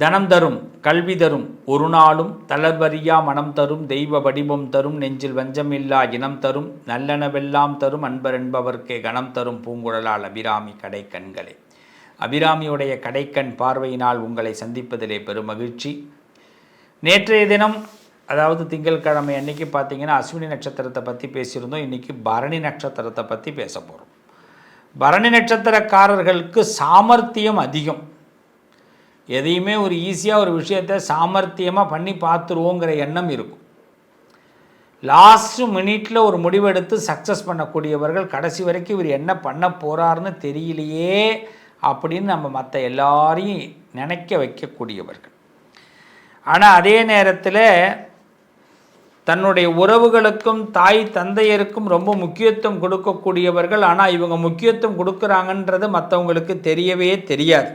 தனம் தரும் கல்வி தரும் ஒரு நாளும் தளர்வறியா மனம் தரும் தெய்வ வடிவம் தரும் நெஞ்சில் வஞ்சமில்லா இனம் தரும் நல்லனவெல்லாம் தரும் அன்பர் என்பவர்க்கே கணம் தரும் பூங்குழலால் அபிராமி கடைக்கண்களே. அபிராமியுடைய கடைக்கண் பார்வையினால் உங்களை சந்திப்பதிலே பெருமகிழ்ச்சி. நேற்றைய தினம் அதாவது திங்கட்கிழமை அன்றைக்கி பார்த்தீங்கன்னா அஸ்வினி நட்சத்திரத்தை பற்றி பேசியிருந்தோம். இன்றைக்கி பரணி நட்சத்திரத்தை பற்றி பேச போகிறோம். பரணி நட்சத்திரக்காரர்களுக்கு சாமர்த்தியம் அதிகம். எதையுமே ஒரு ஈஸியாக ஒரு விஷயத்தை சாமர்த்தியமாக பண்ணி பார்த்துருவோங்கிற எண்ணம் இருக்கும். லாஸ்ட்டு மினிட்டில் ஒரு முடிவெடுத்து சக்ஸஸ் பண்ணக்கூடியவர்கள், கடைசி வரைக்கும் இவர் என்ன பண்ண போகிறாருன்னு தெரியலையே அப்படின்னு நம்ம மற்ற எல்லாரையும் நினைக்க வைக்கக்கூடியவர்கள். ஆனால் அதே நேரத்தில் தன்னுடைய உறவுகளுக்கும் தாய் தந்தையருக்கும் ரொம்ப முக்கியத்துவம் கொடுக்கக்கூடியவர்கள். ஆனால் இவங்க முக்கியத்துவம் கொடுக்குறாங்கன்றது மற்றவங்களுக்கு தெரியவே தெரியாது.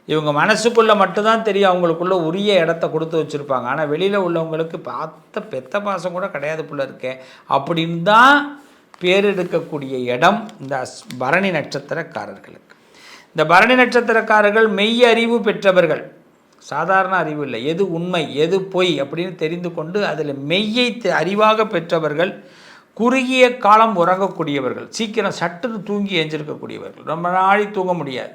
இவங்க மனசுக்குள்ளே மட்டும்தான் தெரியும், அவங்களுக்குள்ள உரிய இடத்த கொடுத்து வச்சுருப்பாங்க. ஆனால் வெளியில் உள்ளவங்களுக்கு பார்த்த பெத்த பாசம் கூட கிடையாது புள்ள இருக்கே அப்படின்னு தான் பேர் எடுக்கக்கூடிய இடம் இந்த பரணி நட்சத்திரக்காரர்களுக்கு. இந்த பரணி நட்சத்திரக்காரர்கள் மெய் அறிவு பெற்றவர்கள், சாதாரண அறிவு இல்லை. எது உண்மை எது பொய் அப்படின்னு தெரிந்து கொண்டு அதில் மெய்யை அறிவாக பெற்றவர்கள், குறுகிய காலம் உறங்கக்கூடியவர்கள், சீக்கிரம் சட்டுன்னு தூங்கி எஞ்சிருக்கக்கூடியவர்கள். ரொம்ப நாளை தூங்க முடியாது,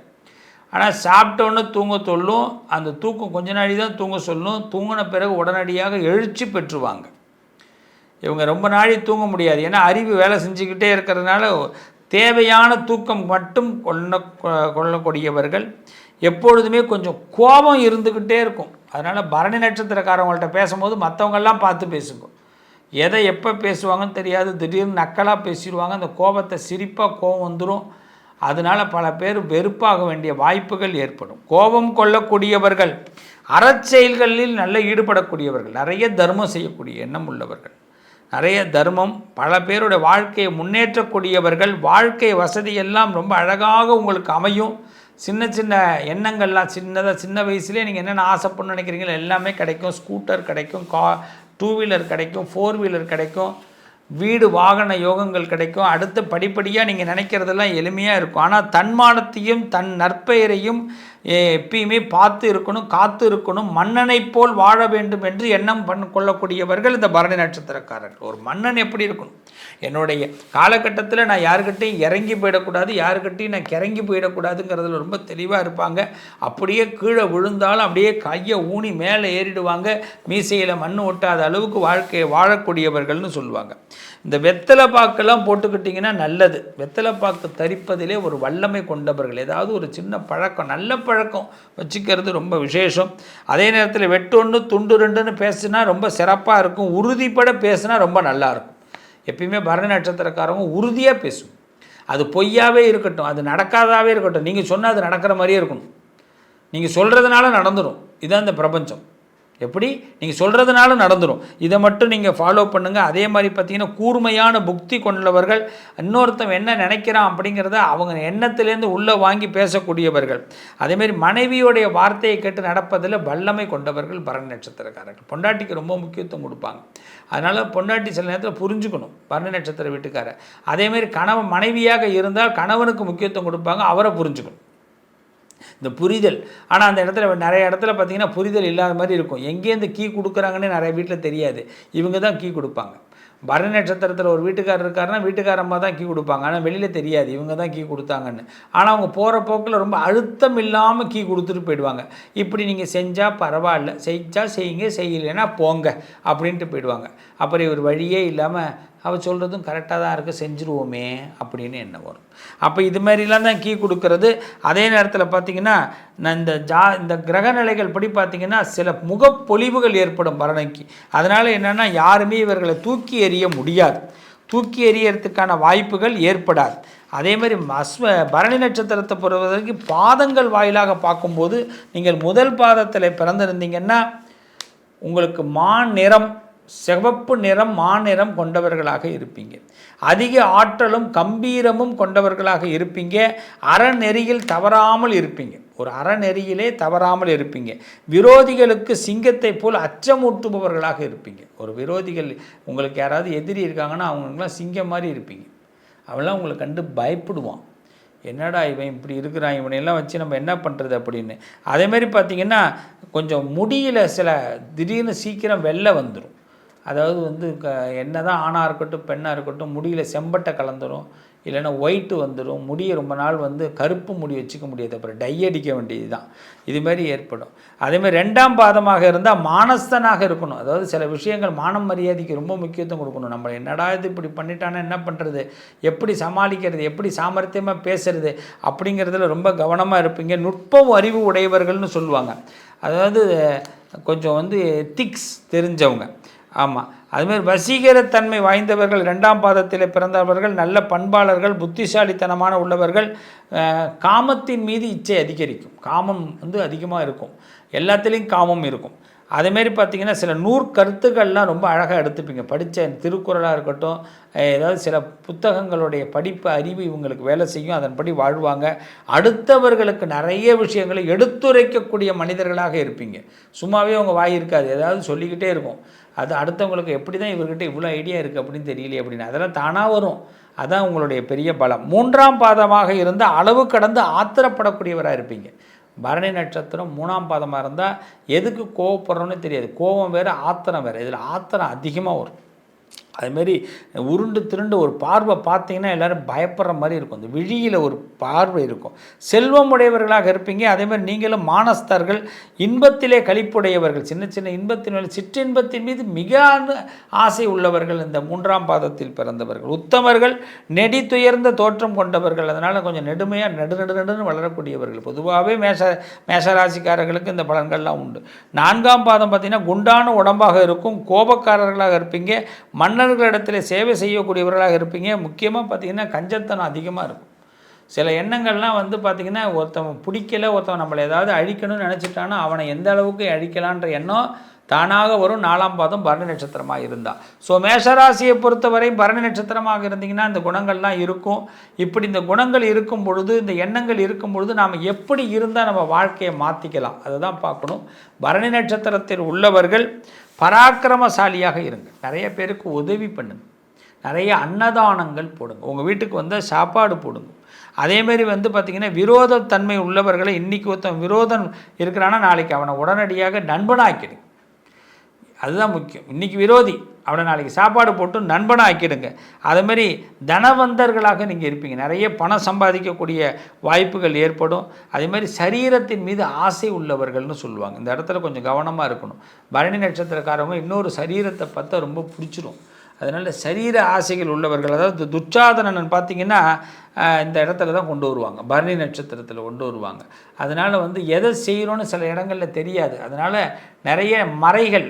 ஆனால் சாப்பிட்டோன்னு தூங்க சொல்லும். அந்த தூக்கம் கொஞ்ச நாளி தான் தூங்க சொல்லும். தூங்கின பிறகு உடனடியாக எழுச்சி பெற்றுவாங்க. இவங்க ரொம்ப நாளை தூங்க முடியாது, ஏன்னா அறிவு வேலை செஞ்சுக்கிட்டே இருக்கிறதுனால தேவையான தூக்கம் மட்டும் கொள்ளக்கூடியவர்கள். எப்பொழுதுமே கொஞ்சம் கோபம் இருந்துக்கிட்டே இருக்கும். அதனால் பரணி நட்சத்திரக்காரவங்கள்ட்ட பேசும்போது மற்றவங்கெல்லாம் பார்த்து பேசுங்க. எதை எப்போ பேசுவாங்கன்னு தெரியாது, திடீர்னு நக்கலாக பேசிடுவாங்க. அந்த கோபத்தை சிரிப்பாக கோபம் வந்துடும். அதனால் பல பேர் வெறுப்பாக வேண்டிய வாய்ப்புகள் ஏற்படும். கோபம் கொள்ளக்கூடியவர்கள், அறச்செயல்களில் நல்ல ஈடுபடக்கூடியவர்கள், நிறைய தர்மம் செய்யக்கூடிய எண்ணம் உள்ளவர்கள், நிறைய தர்மம், பல பேருடைய வாழ்க்கையை முன்னேற்றக்கூடியவர்கள். வாழ்க்கை வசதியெல்லாம் ரொம்ப அழகாக உங்களுக்கு அமையும். சின்ன சின்ன எண்ணங்கள்லாம் சின்ன வயசுலேயே நீங்கள் என்னென்ன ஆசைப்படணும்னு நினைக்கிறீங்களோ எல்லாமே கிடைக்கும். ஸ்கூட்டர் கிடைக்கும், 2 வீலர் கிடைக்கும், 4 வீலர் கிடைக்கும், வீடு வாகன யோகங்கள் கிடைக்கும். அடுத்து படிப்படியாக நீங்கள் நினைக்கிறதெல்லாம் எளிமையாக இருக்கும். ஆனால் தன்மானத்தையும் தன் நற்பெயரையும் எப்பயுமே பார்த்து இருக்கணும், காத்து இருக்கணும். மன்னனை போல் வாழ வேண்டும் என்று எண்ணம் கொள்ளக்கூடியவர்கள் இந்த பரணி நட்சத்திரக்காரர்கள். ஒரு மன்னன் எப்படி இருக்கணும், என்னுடைய காலகட்டத்தில் நான் யாருக்கிட்டையும் இறங்கி போயிடக்கூடாது, யாருக்கிட்டையும் நான் கிறங்கி போயிடக்கூடாதுங்கிறதுல ரொம்ப தெளிவாக இருப்பாங்க. அப்படியே கீழே விழுந்தாலும் அப்படியே கையை ஊனி மேலே ஏறிடுவாங்க. மீசையில் மண் ஒட்டாத அளவுக்கு வாழ்க்கையை வாழக்கூடியவர்கள்னு சொல்லுவாங்க. இந்த வெத்தலை பாக்கெல்லாம் போட்டுக்கிட்டிங்கன்னா நல்லது. வெத்தலை பாக்கு தரிப்பதிலே ஒரு வல்லமை கொண்டவர்கள். ஏதாவது ஒரு சின்ன பழக்கம், நல்ல பழக்கம் வச்சுக்கிறது ரொம்ப விசேஷம். அதே நேரத்தில் வெட்டு ஒன்று துண்டு ரெண்டுன்னு பேசுனா ரொம்ப சிறப்பாக இருக்கும். உறுதிப்பட பேசுனா ரொம்ப நல்லாயிருக்கும். எப்பயுமே பரணி நட்சத்திரக்காரங்க உறுதியாக பேசும். அது பொய்யாவே இருக்கட்டும், அது நடக்காதாவே இருக்கட்டும், நீங்கள் சொன்னால் அது நடக்கிற மாதிரியே இருக்கணும். நீங்கள் சொல்கிறதுனால நடந்துடும். இதுதான் இந்த பிரபஞ்சம். எப்படி நீங்கள் சொல்கிறதுனால நடந்துடும். இதை மட்டும் நீங்கள் ஃபாலோ பண்ணுங்கள். அதே மாதிரி பார்த்தீங்கன்னா கூர்மையான புக்தி கொண்டவர்கள், இன்னொருத்தன் என்ன நினைக்கிறான் அப்படிங்கிறத அவங்க எண்ணத்துலேருந்து உள்ளே வாங்கி பேசக்கூடியவர்கள். அதேமாதிரி மனைவியோடைய வார்த்தையை கேட்டு நடப்பதில் வல்லமை கொண்டவர்கள் பரணி நட்சத்திரக்காரர்கள். பொண்டாட்டிக்கு ரொம்ப முக்கியத்துவம் கொடுப்பாங்க. அதனால் பொண்டாட்டி சில நேரத்தில் புரிஞ்சுக்கணும் பரணி நட்சத்திர வீட்டுக்காரர். அதேமாதிரி கணவன் மனைவியாக இருந்தால் கணவனுக்கு முக்கியத்துவம் கொடுப்பாங்க, அவரை புரிஞ்சுக்கணும். இந்த புரிதல், ஆனால் அந்த இடத்துல நிறைய இடத்துல பார்த்திங்கன்னா புரிதல் இல்லாத மாதிரி இருக்கும். எங்கேருந்து கீ கொடுக்குறாங்கன்னு நிறைய வீட்டில் தெரியாது. இவங்க தான் கீ கொடுப்பாங்க. பரணி நட்சத்திரத்தில் ஒரு வீட்டுக்காரர் இருக்காருன்னா வீட்டுக்காரம்மா தான் கீ கொடுப்பாங்க, ஆனால் வெளியில் தெரியாது இவங்க தான் கீ கொடுத்தாங்கன்னு. ஆனால் அவங்க போகிற போக்கில் ரொம்ப அழுத்தம் இல்லாமல் கீ கொடுத்துட்டு போயிடுவாங்க. இப்படி நீங்கள் செஞ்சால் பரவாயில்ல, செஞ்சால் செய்யுங்க, செய்யலைன்னா போங்க அப்படின்ட்டு போயிடுவாங்க. அப்புறம் இவர் வழியே இல்லாமல் அவள் சொல்கிறதும் கரெக்டாக தான் இருக்குது, செஞ்சுருவோமே அப்படின்னு என்ன வரும். அப்போ இது மாதிரிலாம் தான் கீ கொடுக்கறது. அதே நேரத்தில் பார்த்திங்கன்னா இந்த கிரக நிலைகள் படி பார்த்திங்கன்னா சில முகப்பொலிவுகள் ஏற்படும் பரணிக்கு. அதனால் என்னென்னா யாருமே இவர்களை தூக்கி எறிய முடியாது, தூக்கி எறியறதுக்கான வாய்ப்புகள் ஏற்படாது. அதே மாதிரி பரணி நட்சத்திரத்தை பொறுத்தவரைக்கு பாதங்கள் வாயிலாக பார்க்கும்போது நீங்கள் முதல் பாதத்தில் பிறந்திருந்தீங்கன்னா உங்களுக்கு நிறம், சிவப்பு நிறம், மாநிறம் கொண்டவர்களாக இருப்பீங்க. அதிக ஆற்றலும் கம்பீரமும் கொண்டவர்களாக இருப்பீங்க. அறநெறியில் தவறாமல் இருப்பீங்க. ஒரு அறநெறியிலே தவறாமல் இருப்பீங்க. விரோதிகளுக்கு சிங்கத்தை போல் அச்சமூட்டுபவர்களாக இருப்பீங்க. ஒரு விரோதிகள் உங்களுக்கு யாராவது எதிரி இருக்காங்கன்னா அவங்களுக்குலாம் சிங்கம் மாதிரி இருப்பீங்க. அவெல்லாம் உங்களை கண்டு பயப்படுவான். என்னடா இவன் இப்படி இருக்கிறான், இவனையெல்லாம் வச்சு நம்ம என்ன பண்ணுறது அப்படின்னு. அதேமாரி பார்த்திங்கன்னா கொஞ்சம் முடியில் சில திடீர்னு சீக்கிரம் வெள்ளை வந்துடும். அதாவது வந்து என்ன தான் ஆணாக இருக்கட்டும் பெண்ணாக இருக்கட்டும் முடியில் செம்பட்டை கலந்துடும், இல்லைன்னா ஒயிட்டு வந்துடும். முடியை ரொம்ப நாள் வந்து கருப்பு முடி வச்சுக்க முடியாது, அப்புறம் டை அடிக்க வேண்டியது தான், இதுமாரி ஏற்படும். அதேமாதிரி 2ஆம் பாதமாக இருந்தால் மானஸ்தனாக இருக்கணும். அதாவது சில விஷயங்கள் மானம் மரியாதைக்கு ரொம்ப முக்கியத்துவம் கொடுக்கணும். நம்ம என்னடா இது இப்படி பண்ணிட்டானா என்ன பண்ணுறது, எப்படி சமாளிக்கிறது, எப்படி சாமர்த்தியமாக பேசுறது அப்படிங்கிறதுல ரொம்ப கவனமாக இருப்பீங்க. நுட்பம் அறிவு உடையவர்கள்னு சொல்லுவாங்க. அதாவது கொஞ்சம் வந்து எத்திக்ஸ் தெரிஞ்சவங்க. ஆமாம், அதுமாதிரி வசீகரத்தன்மை வாய்ந்தவர்கள் 2ஆம் பாதத்தில் பிறந்தவர்கள் நல்ல பண்பாளர்கள், புத்திசாலித்தனமான உள்ளவர்கள். காமத்தின் மீது இச்சை அதிகரிக்கும், காமம் வந்து அதிகமாக இருக்கும், எல்லாத்துலேயும் காமம் இருக்கும். அதேமாரி பார்த்திங்கன்னா சில கருத்துக்கள்லாம் ரொம்ப அழகாக எடுத்துப்பீங்க. படித்த திருக்குறளாக இருக்கட்டும், ஏதாவது சில புத்தகங்களுடைய படிப்பு அறிவு இவங்களுக்கு வேலை செய்யும், அதன்படி வாழ்வாங்க. அடுத்தவர்களுக்கு நிறைய விஷயங்களை எடுத்துரைக்கக்கூடிய மனிதர்களாக இருப்பீங்க. சும்மாவே அவங்க வாய் இருக்காது, ஏதாவது சொல்லிக்கிட்டே இருக்கும். அது அடுத்தவங்களுக்கு எப்படி தான் இவர்கிட்ட இவ்வளோ ஐடியா இருக்குது அப்படின்னு தெரியலையே அப்படின்னு, அதெல்லாம் தானாக வரும். அதுதான் உங்களுடைய பெரிய பலம். 3ஆம் பாதமாக இருந்தால் அளவு கடந்து ஆத்திரப்படக்கூடியவராக இருப்பீங்க. பரணி நட்சத்திரம் 3ஆம் பாதமாக இருந்தால் எதுக்கு கோவப்படுறோன்னு தெரியாது. கோவம் வேறு, ஆத்திரம் வேறு. இதில் ஆத்திரம் அதிகமாக வரும். அதுமாரி உருண்டு திருண்டு ஒரு பார்வை பார்த்தீங்கன்னா எல்லோரும் பயப்படுற மாதிரி இருக்கும். அந்த விழியில் ஒரு பார்வை இருக்கும். செல்வம் உடையவர்களாக இருப்பீங்க. அதேமாதிரி நீங்களும் மானஸ்தர்கள், இன்பத்திலே களிப்புடையவர்கள். சின்ன சின்ன இன்பத்தின் மேல் சிற்றின்பத்தின் மீது மிக ஆசை உள்ளவர்கள் இந்த 3ஆம் பாதத்தில் பிறந்தவர்கள். உத்தமர்கள், நெடித்துயர்ந்த தோற்றம் கொண்டவர்கள். அதனால் கொஞ்சம் நெடுமையாக நடுன்னு வளரக்கூடியவர்கள். பொதுவாகவே மேஷராசிக்காரர்களுக்கு இந்த பலன்கள்லாம் உண்டு. 4ஆம் பாதம் பார்த்திங்கன்னா குண்டான உடம்பாக இருக்கும், கோபக்காரர்களாக இருப்பீங்க, மன்னர்களிடத்தில் சேவை செய்யக்கூடியவர்களாக இருப்பீங்க. முக்கியமாக பார்த்திங்கன்னா கஞ்சத்தனம் அதிகமாக இருக்கும். சில எண்ணங்கள்லாம் வந்து பார்த்திங்கன்னா ஒருத்தவன் பிடிக்கலை, ஒருத்தவன் நம்மளை ஏதாவது அழிக்கணும்னு நினச்சிட்டானா அவனை எந்த அளவுக்கு அழிக்கலான்ற எண்ணம் தானாக வரும். 4ஆம் பாதம் பரணி நட்சத்திரமாக இருந்தால். ஸோ மேஷராசியை பொறுத்தவரை பரணி நட்சத்திரமாக இருந்தீங்கன்னா இந்த குணங்கள்லாம் இருக்கும். இப்படி இந்த குணங்கள் இருக்கும் பொழுது, இந்த எண்ணங்கள் இருக்கும் பொழுது நாம் எப்படி இருந்தால் நம்ம வாழ்க்கையை மாற்றிக்கலாம் அதை தான் பார்க்கணும். பரணி நட்சத்திரத்தில் உள்ளவர்கள் பராக்கிரமசாலியாக இருங்க. நிறைய பேருக்கு உதவி பண்ணுங்க, நிறைய அன்னதானங்கள் போடுங்க, உங்கள் வீட்டுக்கு வந்து சாப்பாடு போடுங்க. அதேமாரி வந்து பார்த்திங்கன்னா விரோதத்தன்மை உள்ளவர்களை இன்றைக்கி ஒருத்தன் விரோதம் இருக்கிறான்னா நாளைக்கு அவனை உடனடியாக நண்பனாக்கிடுங்க. அதுதான் முக்கியம். இன்றைக்கி விரோதி, அவனை நாளைக்கு சாப்பாடு போட்டு நண்பனாக ஆக்கிடுங்க. அதுமாரி தனவந்தர்களாக நீங்கள் இருப்பீங்க, நிறைய பணம் சம்பாதிக்கக்கூடிய வாய்ப்புகள் ஏற்படும். அதேமாதிரி சரீரத்தின் மீது ஆசை உள்ளவர்கள்னு சொல்லுவாங்க. இந்த இடத்துல கொஞ்சம் கவனமாக இருக்கணும். பரணி நட்சத்திரக்காரவங்க இன்னொரு சரீரத்தை பார்த்தா ரொம்ப பிடிச்சிடும். அதனால் சரீர ஆசைகள் உள்ளவர்கள், அதாவது துச்சாதனன் பார்த்திங்கன்னா இந்த இடத்துல தான் கொண்டு வருவாங்க, பரணி நட்சத்திரத்தில் கொண்டு வருவாங்க. அதனால் வந்து எதை செய்கிறோன்னு சில இடங்களில் தெரியாது. அதனால் நிறைய மறைகள்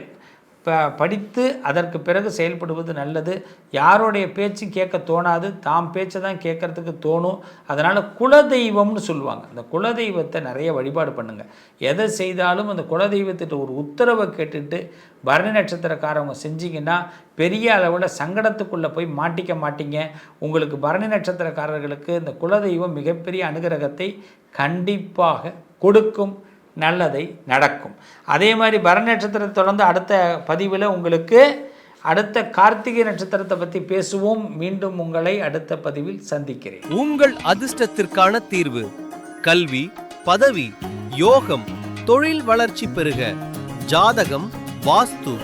படித்து அதற்கு பிறகு செயல்படுவது நல்லது. யாருடைய பேச்சு கேட்க தோணாது, தாம் பேச்சை தான் கேட்குறதுக்கு தோணும். அதனால் குலதெய்வம்னு சொல்லுவாங்க. அந்த குலதெய்வத்தை நிறைய வழிபாடு பண்ணுங்கள். எதை செய்தாலும் அந்த குலதெய்வத்திட்ட ஒரு உத்தரவை கேட்டுட்டு பரணி நட்சத்திரக்காரவங்க செஞ்சிங்கன்னா பெரிய அளவில் சங்கடத்துக்குள்ளே போய் மாட்டிக்க மாட்டீங்க. உங்களுக்கு பரணி நட்சத்திரக்காரர்களுக்கு இந்த குலதெய்வம் மிகப்பெரிய அனுகிரகத்தை கண்டிப்பாக கொடுக்கும், நல்லதை நடக்கும். அதே மாதிரி பரணி நட்சத்திரத்தை தொடர்ந்து அடுத்த பதிவில் உங்களுக்கு அடுத்த கார்த்திகை நட்சத்திரத்தை பற்றி பேசுவோம். மீண்டும் உங்களை அடுத்த பதிவில் சந்திக்கிறேன். உங்கள் அதிர்ஷ்டத்திற்கான தீர்வு: கல்வி, பதவி, யோகம், தொழில் வளர்ச்சி பெருக, ஜாதகம், வாஸ்து,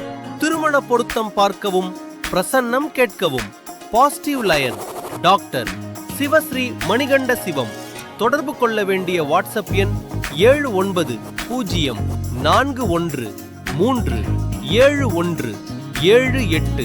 திருமண பொருத்தம் பார்க்கவும், பிரசன்னம் கேட்கவும். Positive lion doctor Sivasri Manikanda Sivam. தொடர்பு கொள்ள வேண்டிய வாட்ஸ்அப் எண் 7904137178.